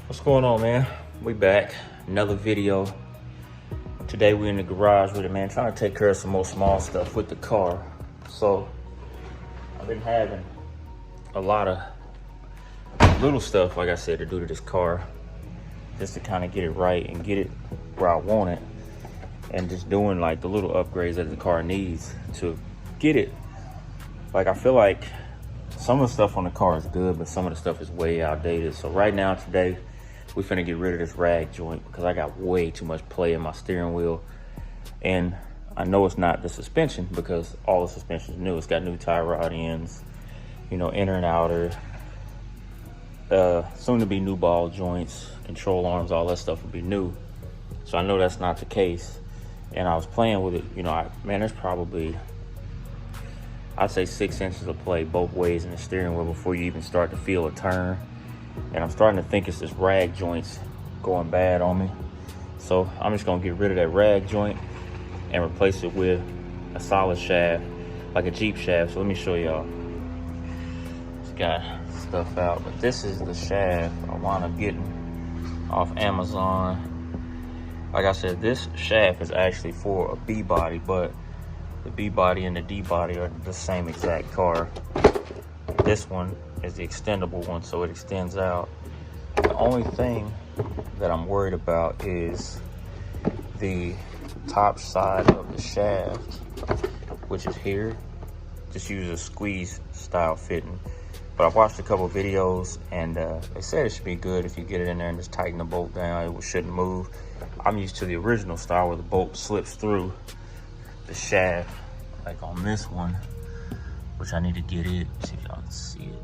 What's going on, man? We back, another video. Today we're in the garage with it, man, trying to take care of some more small stuff with the car. So I've been having a lot of little stuff, like I said, to do to this car, just to kind of get it right and get it where I want it, and just doing like the little upgrades that the car needs to get it. Like, I feel like some of the stuff on the car is good, but some of the stuff is way outdated. So right now, today, we finna get rid of this rag joint because I got way too much play in my steering wheel. And I know it's not the suspension because all the suspension is new. It's got new tie rod ends, you know, inner and outer, soon to be new ball joints, control arms, all that stuff will be new. So I know that's not the case. And I was playing with it, you know, man, there's probably, I'd say 6 inches of play both ways in the steering wheel before you even start to feel a turn. And I'm starting to think it's this rag joint's going bad on me. So I'm just gonna get rid of that rag joint and replace it with a solid shaft, like a Jeep shaft. So let me show y'all. Just got stuff out, but this is the shaft I wound up getting off Amazon. Like I said, this shaft is actually for a B body, but the B body and the D body are the same exact car. This one is the extendable one, so it extends out. The only thing that I'm worried about is the top side of the shaft, which is here. Just use a squeeze style fitting. But I've watched a couple videos and they said it should be good if you get it in there and just tighten the bolt down. It shouldn't move. I'm used to the original style where the bolt slips through the shaft, like on this one, which I need to get it. See if y'all can see it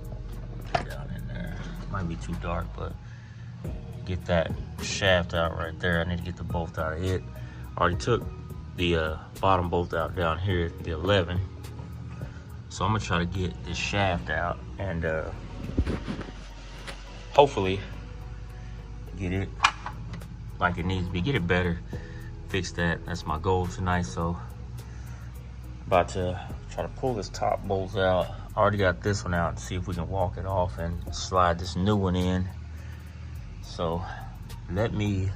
down in there. It might be too dark, but get that shaft out right there. I need to get the bolt out of it. I already took the bottom bolt out down here, the 11. So I'm gonna try to get this shaft out and hopefully get it like it needs to be, get it better, fix that. That's my goal tonight. So about to try to pull this top bolt out. I already got this one out, and see if we can walk it off and slide this new one in. So let me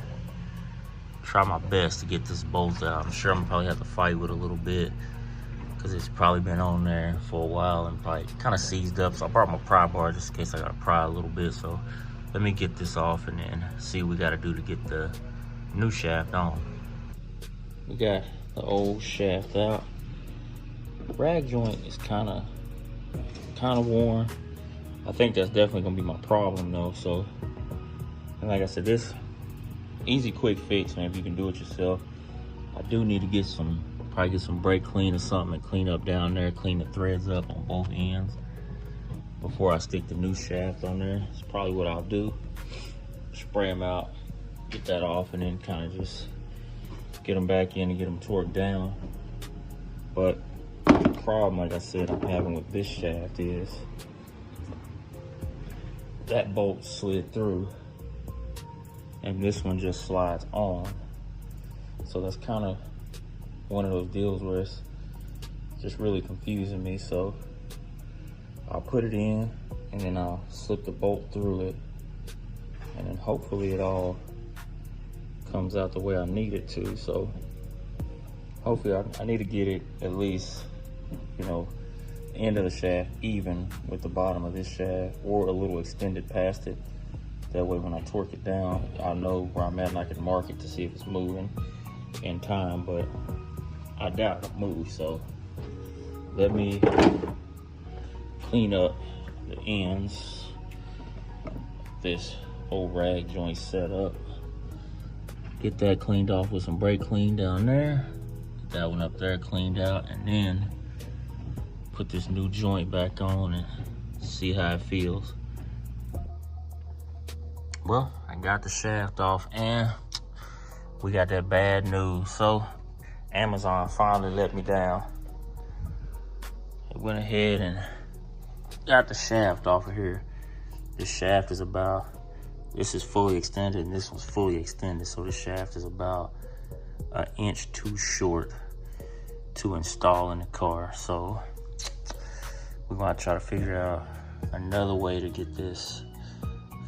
try my best to get this bolt out. I'm sure I'm gonna probably have to fight with it a little bit because it's probably been on there for a while and probably kind of seized up. So I brought my pry bar just in case I gotta pry a little bit. So let me get this off and then see what we gotta do to get the new shaft on. We got the old shaft out. Rag joint is kind of worn. I think that's definitely gonna be my problem though. So, and like I said, this easy quick fix, man, if you can do it yourself. I do need to get probably get some brake clean or something and clean up down there, clean the threads up on both ends before I stick the new shaft on there. It's probably what I'll do. Spray them out, get that off, and then kind of just get them back in and get them torqued down. But the problem, like I said, I'm having with this shaft is that bolt slid through and this one just slides on. So that's kind of one of those deals where it's just really confusing me. So I'll put it in and then I'll slip the bolt through it, and then hopefully it all comes out the way I need it to. So hopefully I need to get it at least, you know, the end of the shaft even with the bottom of this shaft, or a little extended past it. That way when I torque it down, I'll know where I'm at and I can mark it to see if it's moving in time, but I doubt it'll move. So let me clean up the ends of this old rag joint setup. Get that cleaned off with some brake clean down there. Get that one up there cleaned out, and then put this new joint back on and see how it feels. Well, I got the shaft off and we got that bad news. So Amazon finally let me down. It went ahead and got the shaft off of here. This shaft is about, this is fully extended and this was fully extended. So this shaft is about an inch too short to install in the car. So we're gonna try to figure out another way to get this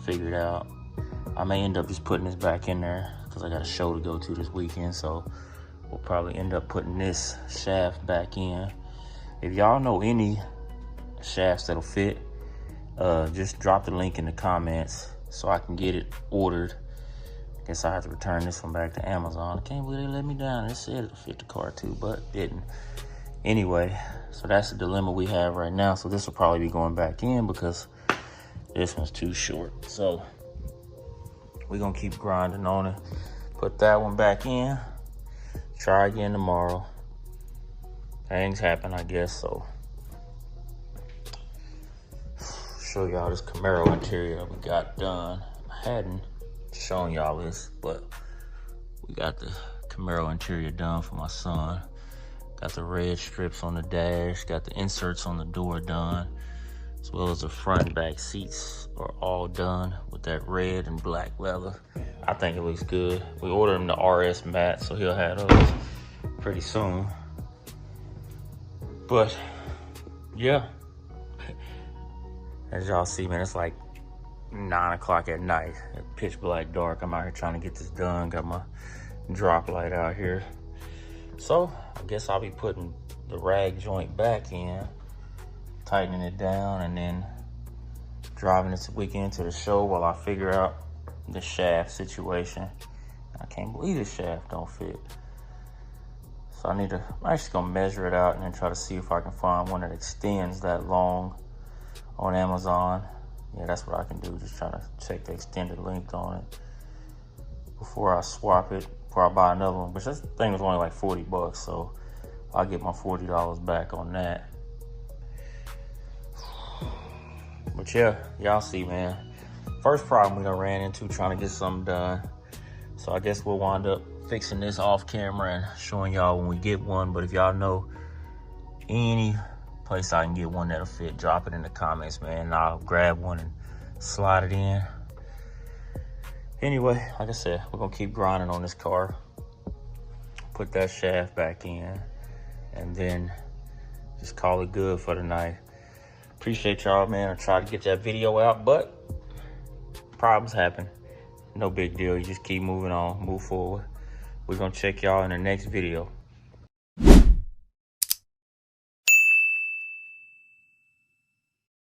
figured out. I may end up just putting this back in there because I got a show to go to this weekend. So we'll probably end up putting this shaft back in. If y'all know any shafts that'll fit, just drop the link in the comments so I can get it ordered. Guess I have to return this one back to Amazon. I can't believe they let me down. It said it'll fit the car too, but didn't. Anyway, so that's the dilemma we have right now. So this will probably be going back in because this one's too short. So we're gonna keep grinding on it. Put that one back in. Try again tomorrow. Things happen, I guess, so. Show y'all this Camaro interior that we got done. I hadn't shown y'all this, but we got the Camaro interior done for my son. Got the red strips on the dash, got the inserts on the door done, as well as the front and back seats are all done with that red and black leather. I think it looks good. We ordered him the RS matte, so he'll have those pretty soon. But yeah, as y'all see, man, it's like 9 o'clock at night. Pitch black dark. I'm out here trying to get this done. Got my drop light out here. So I guess I'll be putting the rag joint back in, tightening it down, and then driving this weekend to the show while I figure out the shaft situation. I can't believe this shaft don't fit. So I'm actually gonna measure it out and then try to see if I can find one that extends that long on Amazon. Yeah, that's what I can do. Just trying to check the extended length on it before I swap it, before I buy another one. But this thing was only like 40 bucks, so I'll get my $40 back on that. But yeah, y'all see, man. First problem we done ran into trying to get something done. So I guess we'll wind up fixing this off camera and showing y'all when we get one. But if y'all know any place I can get one that'll fit, drop it in the comments, man, and I'll grab one and slide it in. Anyway, like I said, we're gonna keep grinding on this car, put that shaft back in, and then just call it good for the night. Appreciate y'all, man. I tried to get that video out, but problems happen. No big deal. You just keep moving on, move forward. We're gonna check y'all in the next video.